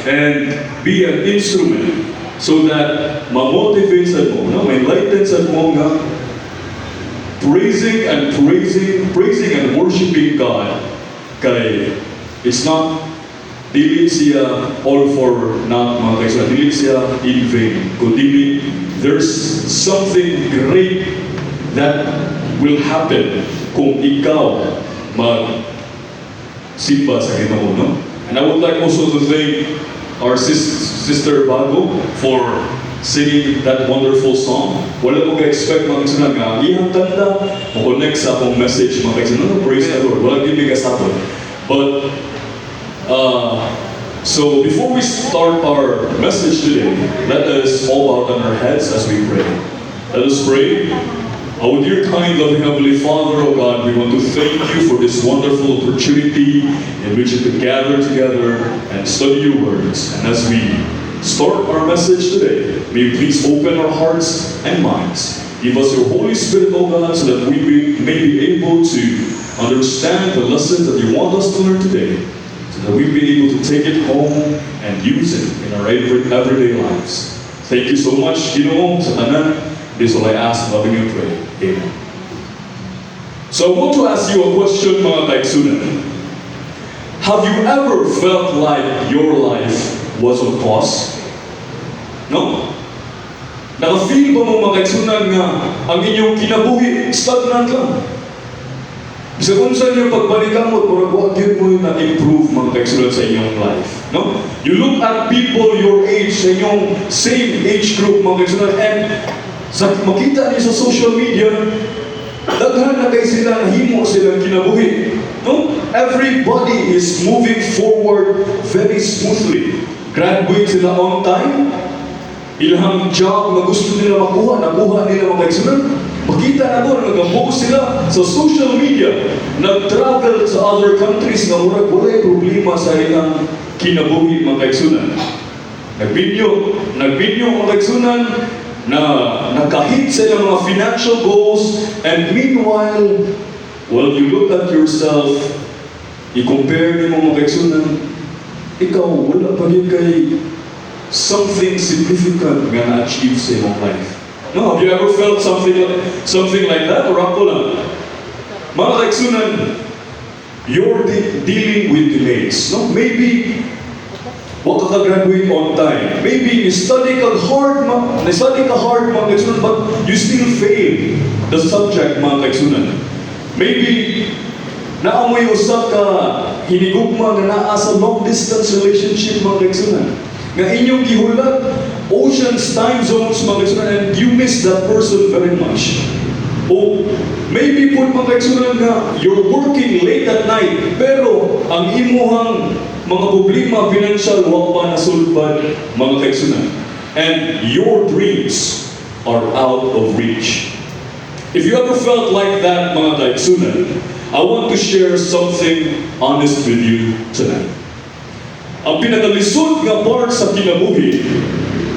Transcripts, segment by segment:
and be an instrument so that ma-motivate sa mo, no? May lighten sa mo nga praising and worshiping God kay it's not dili siya all for naught mga kaigsunan, dili siya in vain, kundi there's something great that will happen kung ikaw mag-simba sa Ginoo, no? And I would like also to thank our Sister Bago for singing that wonderful song. Wala ko ka-expect mga kaigsunan nga iyang tanda mo-connect sa akong message mga kaigsunan. Praise the Lord. Wala gini kasapon. But so before we start our message today, let us all bow down our heads as we pray. Let us pray. Our dear, kind, loving Heavenly Father, oh God, we want to thank you for this wonderful opportunity in which we can gather together and study your words. And as we start our message today, may you please open our hearts and minds. Give us your Holy Spirit, oh God, so that we may be able to understand the lessons that you want us to learn today, so that we'll be able to take it home and use it in our everyday lives. Thank you so much, Ginoo, sa tanan. This is all I ask, loving and pray. Amen. So I want to ask you a question, mga kaigsunan. Have you ever felt like your life was on pause? No? Naka-feel ba mo mga kaigsunan nga ang inyong kinabuhi stagnant lang? Bisa kung saan yung pagbalikan mo, pero huwag yun mo na-improve mga kaigsunan sa inyong life. No? You look at people your age, sa inyong same age group mga kaigsunan, and sa makita niyo sa social media, daghan na kayo sila, himo silang kinabuhi. No? Everybody is moving forward very smoothly. Graduate sila on time. Ilang job na gusto nila makuha, nakuha nila mga kaigsunan. Makita na doon, nag-post sila sa social media. Nag-travel sa other countries na murag walay problema sa ilang kinabuhi mga kaigsunan. Nag-video mga kaigsunan, na nakahit sa ilang mga financial goals, and meanwhile, well, you look at yourself, i-compare niyo mga kaigsunan, ikaw, wala pa rin kay something significant nga na-achieve sa iyong life. No, have you ever felt something like that? Or ako lang? Mga kaigsunan, you're dealing with delays. No? Maybe wag ka graduate on time. Maybe study ka hard mga kaigsunan, but you still fail the subject mga kaigsunan. Maybe naamoy usap ka hinigugma nga naa sa long distance relationship mga kaigsunan. Nga inyong gihulat oceans, time zones mga kaigsunan, and you miss that person very much. O maybe po mga kaigsunan nga you're working late at night, pero ang imuhang mga problema financial wa pa nasulbad mga kaigsunan, and your dreams are out of reach. If you ever felt like that mga kaigsunan, I want to share something honest with you tonight. Ang pinakalisod nga part sa kinabuhi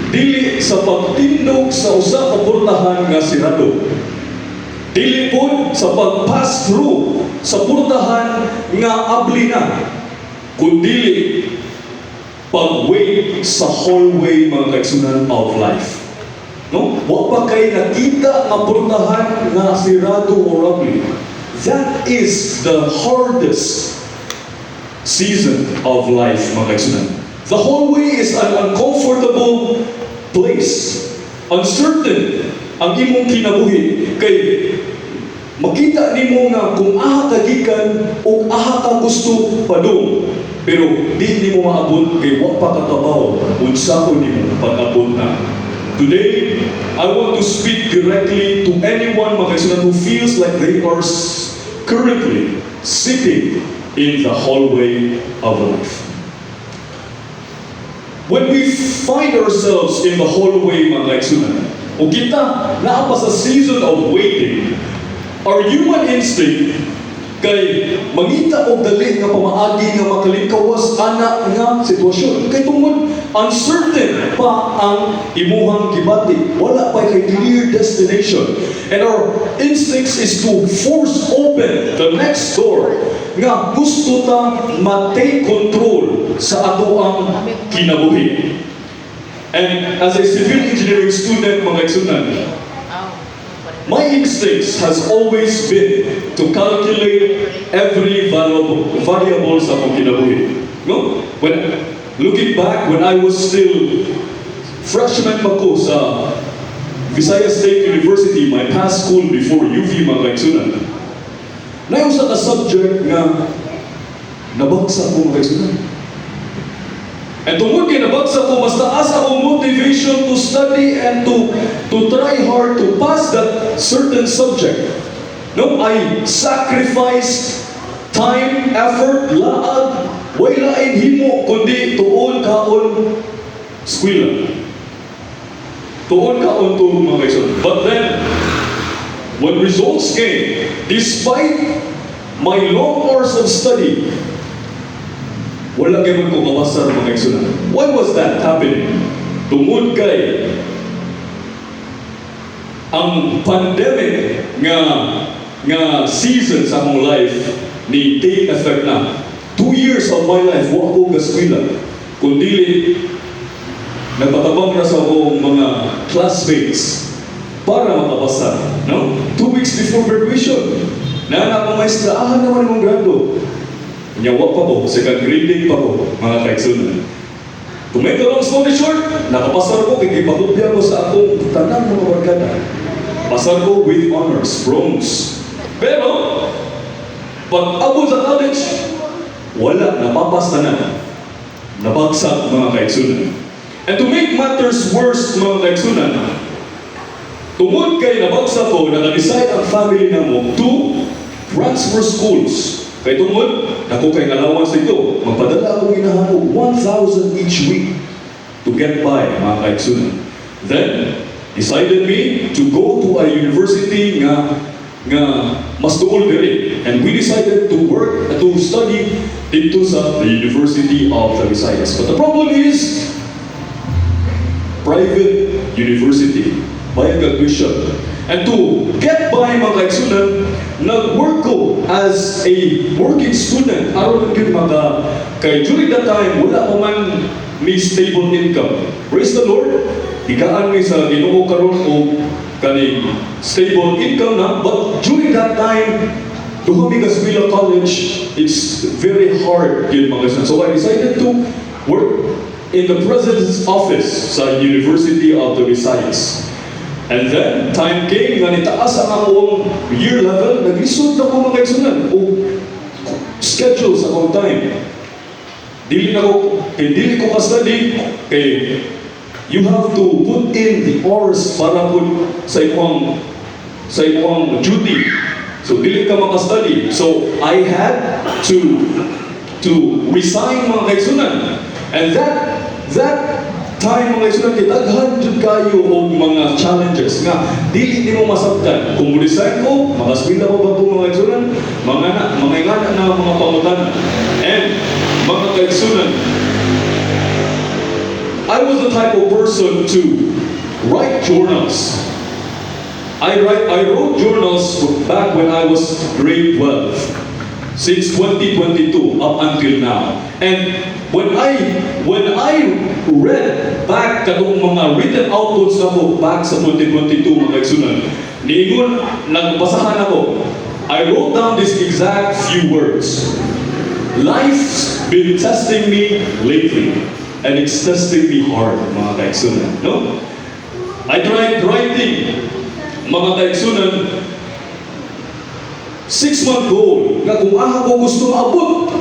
dili sa pagtindog sa usa ka portahan nga sirado, dili pod sa pag-pass through sa portahan nga abli na, kundi pag-wait sa hallway mga kaigsunan of life. No? Wa pa kay nakita nga portahan nga sirado o abli. That is the hardest season of life mga kaigsunan. The hallway is an uncomfortable place. Uncertain ang imong kinabuhi, kay makita nimo nga kung aha ka gikan o aha ka gusto padung, pero di nimo maabot kay wa pa katabaw unsahon nimo pag-abot na. Today, I want to speak directly to anyone mga kaigsunan who feels like they are currently sitting in the hallway of life. When we find ourselves in the hallway mga kaigsunan, o kita naa pa sa season of waiting, our human instinct kay mangita og dali nga pamaagi nga makalingkawas ana nga sitwasyon, kay tungod uncertain pa ang imuhang gibati, wala pa kay clear destination, and our instincts is to force open the next door nga gusto ta ma-take control sa ato ang kinabuhi. And as a civil engineering student, mga igsunan, my instincts has always been to calculate every variable sa akong kinabuhi. No? When looking back, when I was still freshman pa ko sa Visayas State University, my past school before UV, mga kaigsunan, na yung sa subject nga nabagsak ko, mga kaigsunan. And tungkol kay nabagsak ko, mas taas akong motivation to study and to try hard to pass that certain subject. No, I sacrificed time, effort, laag, way lain himo, kundi tuon kaon eskwela. Tuon kaon to, mga kaigsunan. But then, when results came, despite my long hours of study, wala kayo man ko mabasa ng mga igsunan. Why was that happening? Tungod kay ang pandemic nga season sa akong life ni take effect na. 2 years of my life, wa ko gaskwila. Kundi nagpatabang na sa akong mga classmates para makabasa. No? 2 weeks before graduation, naanak ko maestra, naman mong grado. Nyawa pa ko, second grading pa ko, mga kaigsunan. To make a long story short, nakapasar ko, kikipakopya ko sa akong tanang mga barkada. Pasar ko with honors, bronze. Pero, pag abot sa college, wala, napapasta na. Nabagsak, mga kaigsunan. And to make matters worse, mga kaigsunan, tungod kay nabagsak ko, naka-decide ang family na mo to transfer schools. Kay tungod, ako kay allowance ito, magpadala ako ginahangog 1,000 each week to get by, mga kaigsunan. Then, decided me to go to a university nga mas tuol diri. And we decided to work, to study dito sa the University of the Visayas. But the problem is, private university, bayad tuition. And to get by, mga kaigsunan, nag-work ko as a working student. Aron yun kay during that time, wala ko man may stable income. Praise the Lord. Higaan mi sa Ginoo karon o kaning stable income na. But during that time, to kami Gaswila College, it's very hard yun, mga kaigsunan. So I decided to work in the president's office sa University of the Visayas. And then, time came, nga nitaas ang akong year level, nag-isod na ko mga kaigsunan o schedule sa akong time. Dili ko ka-study, kay you have to put in the hours para po sa imong duty. So, dili ka maka-study. So, I had to resign, mga kaigsunan. And that time, mga igsunan, kitaghan jud kayo og mga challenges nga dili nimo masabtan. Kung resign ko, makaswila ko ba itong mga igsunan? Mga ingana na mga pangutan. And mga kaigsunan, I was the type of person to write journals. I wrote journals back when I was grade 12, since 2022 up until now. And when I read back katong mga written outputs na ko back sa 2022, mga kaigsunan, niingon, nagbasahan ako. I wrote down this exact few words. Life's been testing me lately, and it's testing me hard, mga kaigsunan. No? I tried writing, mga kaigsunan, 6-month goal, nga kung ako gusto maabot.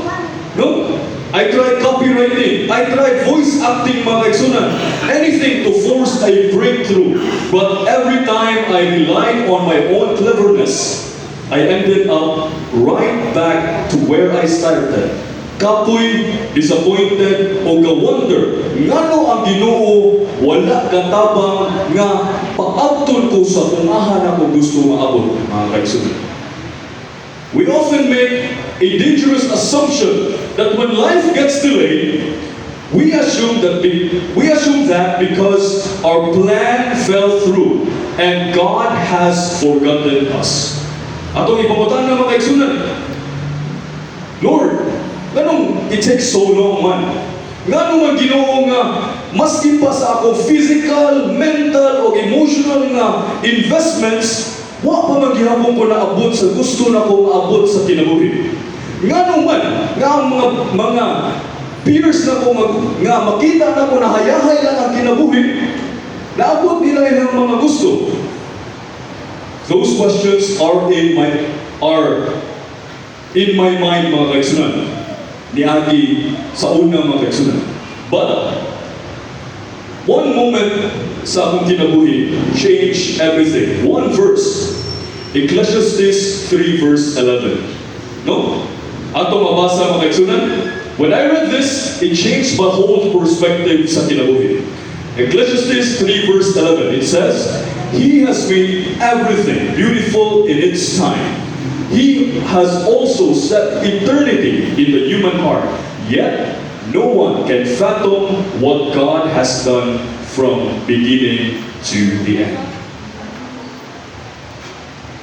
No? I tried copywriting. I tried voice acting, mga kaigsunan. Anything to force a breakthrough. But every time I relied on my own cleverness, I ended up right back to where I started. Kapoy, disappointed, o ka-wonder, ngano ang Ginoo wala katabang nga paabton ko sa kumahan ako gusto maabot, mga kaigsunan. We often make a dangerous assumption that when life gets delayed, we assume that because our plan fell through and God has forgotten us. Atong ipamutan na mga kaigsunan, Lord, ganun it takes so long man Nga naman Ginoo nga, maski pa sa akong physical, mental, o emotional nga investments, wa pa maghihapon ko naabot sa gusto na ko maabot sa kinabuhi. Nga naman, nga ang mga peers na ko nga makita na ko na hayahay lang ang kinabuhi, naabot nila yung mga gusto. Those questions are in my mind, mga kaigsunan. Niagi sa unang mga kaigsunan. But one moment sa akong kinabuhi changed everything. One verse, Ecclesiastes 3 verse 11. No? Ato mabasa mga kaigsunan. When I read this, it changed my whole perspective sa kinabuhi. Ecclesiastes 3 verse 11, it says, He has made everything beautiful in its time. He has also set eternity in the human heart. Yet, no one can fathom what God has done from beginning to the end.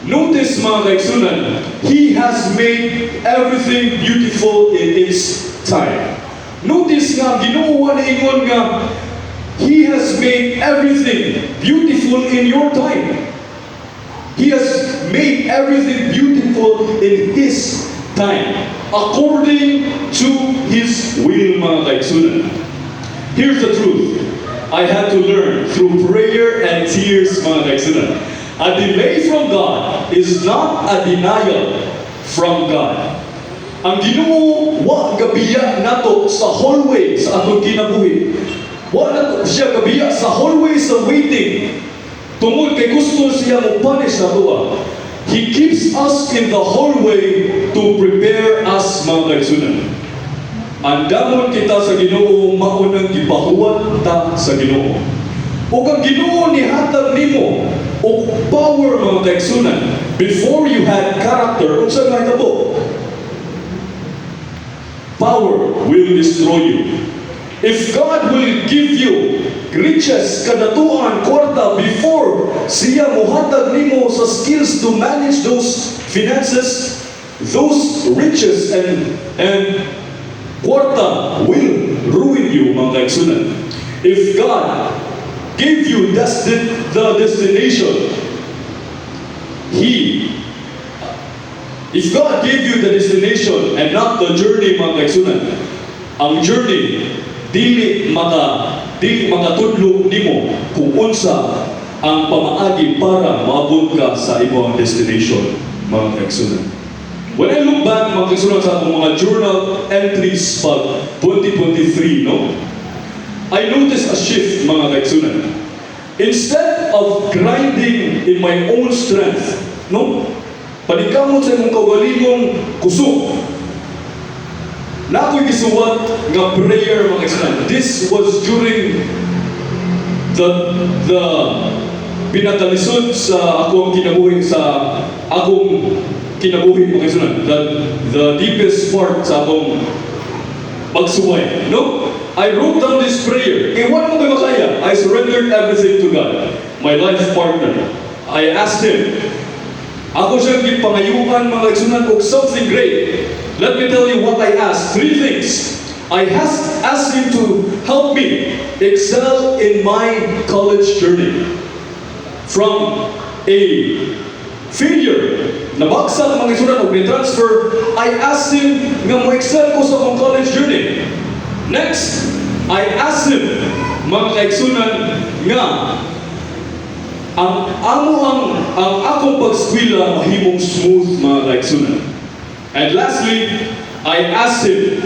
Notice mga kaigsunan, He has made everything beautiful in its time. Notice nga, Ginoo na ingon nga, He has made everything beautiful in your time. He has made everything beautiful in His time, according to His will, mga kaigsunan. Here's the truth. I had to learn through prayer and tears, mga kaigsunan. A delay from God is not a denial from God. Ang Ginoo wa gabiya nato sa hallway sa atong kinabuhi. Wa nato siya gabiya sa hallway sa waiting. Tungod kay gusto siya mo punish na tuwa. He keeps us in the hallway to prepare us, mga kaigsunan. Andamon kita sa Ginoo, maunang gipahuwat ta sa Ginoo. O ang Ginoo ni hatag nimo o power, mga kaigsunan, before you had character. Kung saan nga ito, power will destroy you. If God will give you riches, kadatuan, kwarta, before siya muhatag nimo sa skills to manage those finances, those riches and kwarta will ruin you, mga kaigsunan. If God gave you the destination, if God gave you the destination and not the journey, mga kaigsunan, ang journey dili makatudlo nimo kung unsa ang pamaagi para maabot ka sa imong destination, mga kaigsunan. When I look back, mga kaigsunan, sa akong mga journal entries pag 2023, no, I noticed a shift, mga kaigsunan. Instead of grinding in my own strength, no, panikamot sa imong kaugalingong kusog, na ako'y gisuwat nga prayer, mga kaigsunan. This was during the pinatalisod sa akong kinabuhi, mga kaigsunan. The deepest part sa akong pagsuway. No? I wrote down this prayer. Iwan mo kayo makaya. I surrendered everything to God. My life partner. I asked Him. Ako siyang gipangayuan, mga kaigsunan, og something great. Let me tell you what I asked. 3 things. I asked Him to help me excel in my college journey. From a failure, nabagsak, mga kaigsunan, o transfer, I asked Him nga mo-excel ko sa akong college journey. Next, I asked Him, mga kaigsunan, nga ang akong pagskwila mahimong smooth, mga kaigsunan. And lastly, I asked Him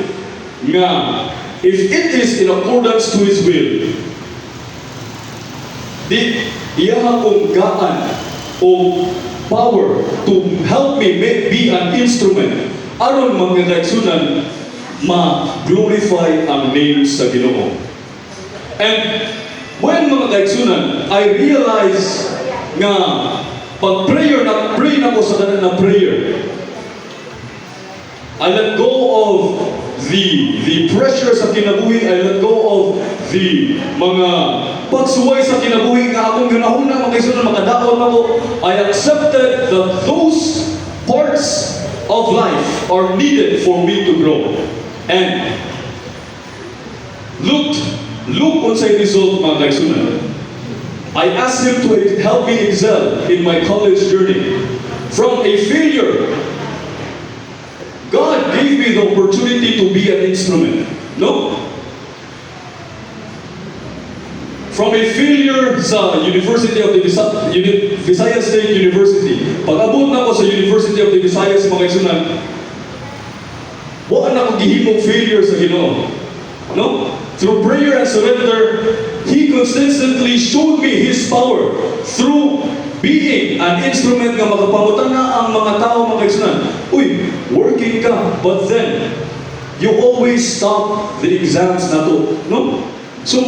nga if it is in accordance to His will, di iya akong gaan o power to help me be an instrument aron, mga kaigsunan, ma-glorify ang name sa Ginoo. And when, mga kaigsunan, I realize nga pag pray na ko sa tanan na prayer, I let go of the pressure sa kinabuhi. I let go of the mga pagsuway sa kinabuhi nga akong ganahuna, mga kaigsunan, makadaot ako. I accepted that those parts of life are needed for me to grow. And Look unsay result mga kaigsunan. I asked him to help me excel in my college journey. From a failure, God gave me the opportunity to be an instrument. No? From a failure sa University of the Visayas State University, pag-abot na ako sa University of the Visayas mga kaigsunan, wala na akong gihimong failure sa Ginoo. No? Through prayer and surrender, He consistently showed me His power through being an instrument nga makapamutan na ang mga tao mga kaigsunan. Uy, working ka, but then, you always stop the exams na to. No? So,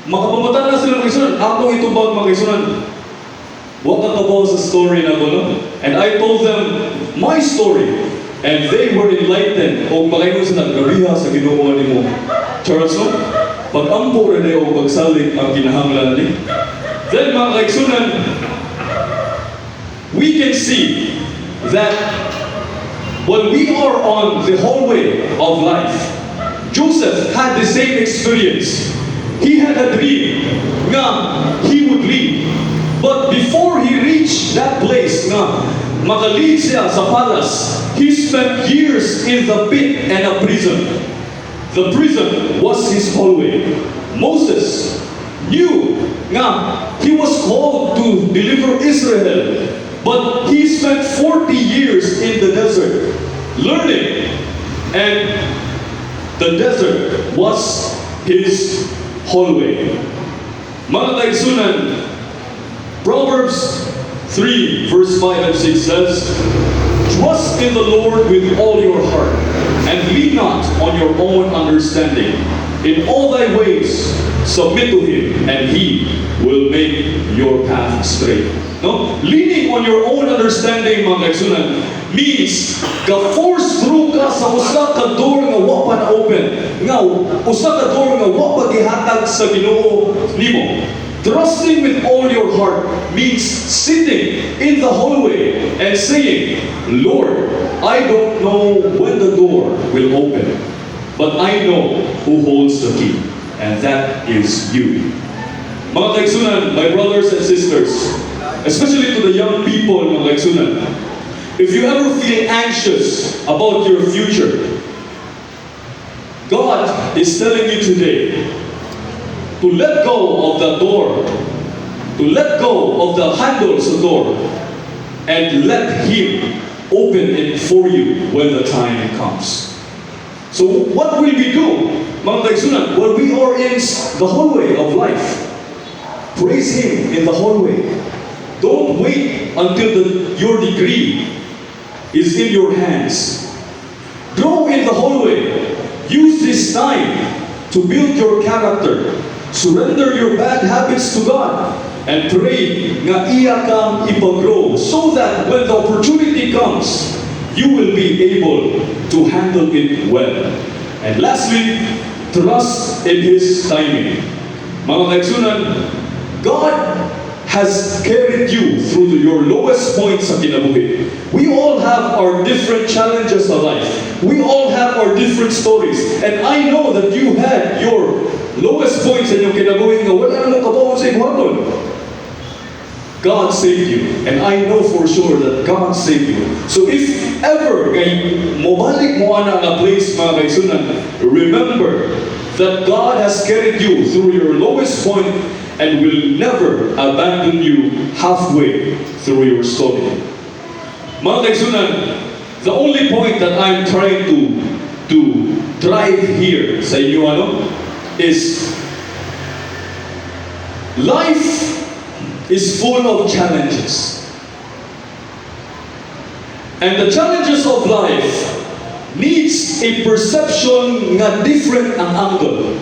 makapamutan na sila mga kaigsunan. Akong itubag mga kaigsunan. What about sa story na ko, no? And I told them my story. And they were enlightened. O makaingon sila, grabiha sa Ginoo ni mo. Charles, no? Pag-ampo rin o pagsalig ang kinahanglan ni. Then mga kaigsunan, we can see that when we are on the hallway of life, Joseph had the same experience. He had a dream nga he would leave. But before he reached that place nga makalead siya sa palace, he spent years in the pit and a prison. The prison was his hallway. Moses knew nga he was called to deliver Israel, but he spent 40 years in the desert learning, and the desert was his hallway. Mga kaigsunan, Proverbs 3 verse 5 and 6 says, "Trust in the Lord with all your heart, and lean not on your own understanding. In all thy ways submit to Him, and He will make your path straight." No? Leaning on your own understanding, mga kaigsunan, means ka-force through ka sa usa ka door nga wa pa na-open. Nga, usa ka door nga wa pa gihatag sa Ginoo nimo. Trusting with all your heart means sitting in the hallway and saying, "Lord, I don't know when the door will open, but I know who holds the key, and that is you." Mga kaigsunan, my brothers and sisters, especially to the young people, mga kaigsunan, if you ever feel anxious about your future, God is telling you today to let go of the door, to let go of the handles of the door, and let Him open it for you when the time comes. So what will we do, mga kaigsunan, when we are in the hallway of life? Praise Him in the hallway. Don't wait until your degree is in your hands. Grow in the hallway. Use this time to build your character. Surrender your bad habits to God and pray nga iya kang ipagrow so that when the opportunity comes, you will be able to handle it well. And lastly, trust in His timing. Mga kaigsunan, God has carried you through your lowest points sa kinabuhi. We all have our different challenges of life. We all have our different stories. And I know that you had your lowest points in yung kinabuhi nga wala namang kabawan sa ibuhaton. God saved you. And I know for sure that God saved you. So if ever mobalik mo ana nga place, mga kaigsunan, remember that God has carried you through your lowest point and will never abandon you halfway through your story. Mga kaigsunan, the only point that I'm trying to drive here sa inyo is life is full of challenges. And the challenges of life needs a perception nga different ang angle.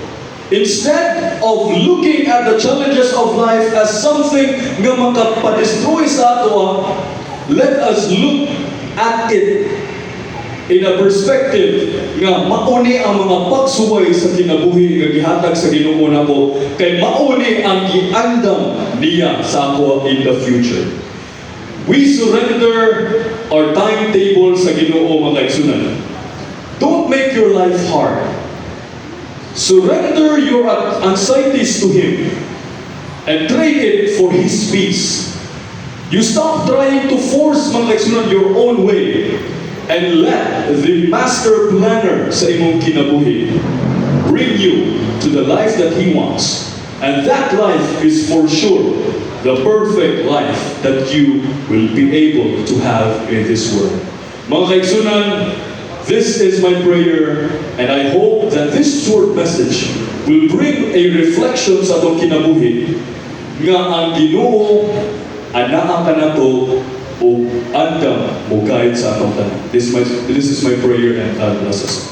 Instead of looking at the challenges of life as something nga makapadestroy sa ato, let us look at it in a perspective nga mauni ang mga pagsuway sa kinabuhi nga gihatag sa Ginoo nako, kay mauni ang giandam niya sa ako in the future. We surrender our timetable sa Ginoo, mga kaigsunan. Don't make your life hard. Surrender your anxieties to Him and trade it for His peace. You stop trying to force mga kaigsunan your own way and let the master planner sa imong kinabuhi bring you to the life that He wants. And that life is for sure the perfect life that you will be able to have in this world. Mga kaigsunan, this is my prayer, and I hope that this short message will bring a reflection sa atong kinabuhi nga ang Ginoo anaa ka nato o andam mo guide sa atong tanan. This is my prayer, and God bless us.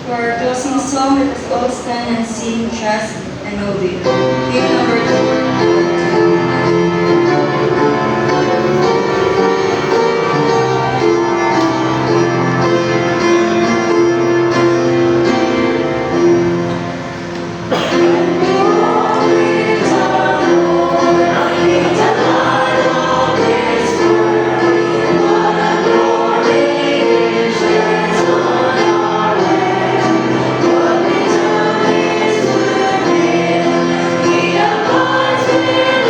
For our closing song, let us all stand and sing Trust and Obey. Hymn number 2. He abides with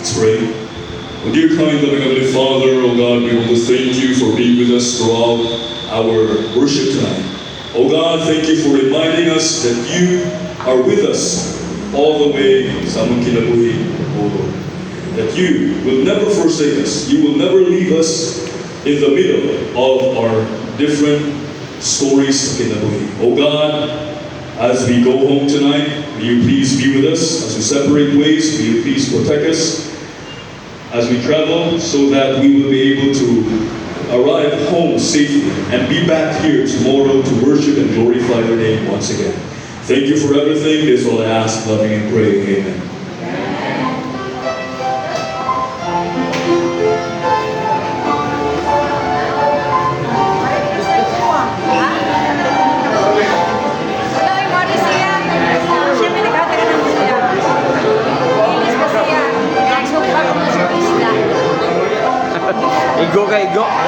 Let's pray. Oh, dear kind, loving Heavenly Father, oh God, we want to thank you for being with us throughout our worship tonight. Oh God, thank you for reminding us that you are with us all the way sa among kinabuhi, oh Lord. That you will never forsake us. You will never leave us in the middle of our different stories sa kinabuhi. Oh God, as we go home tonight, will you please be with us? As we separate ways, will you please protect us as we travel so that we will be able to arrive home safely and be back here tomorrow to worship and glorify your name once again. Thank you for everything. This is all I ask, loving and praying. Amen. Igo ka, igo.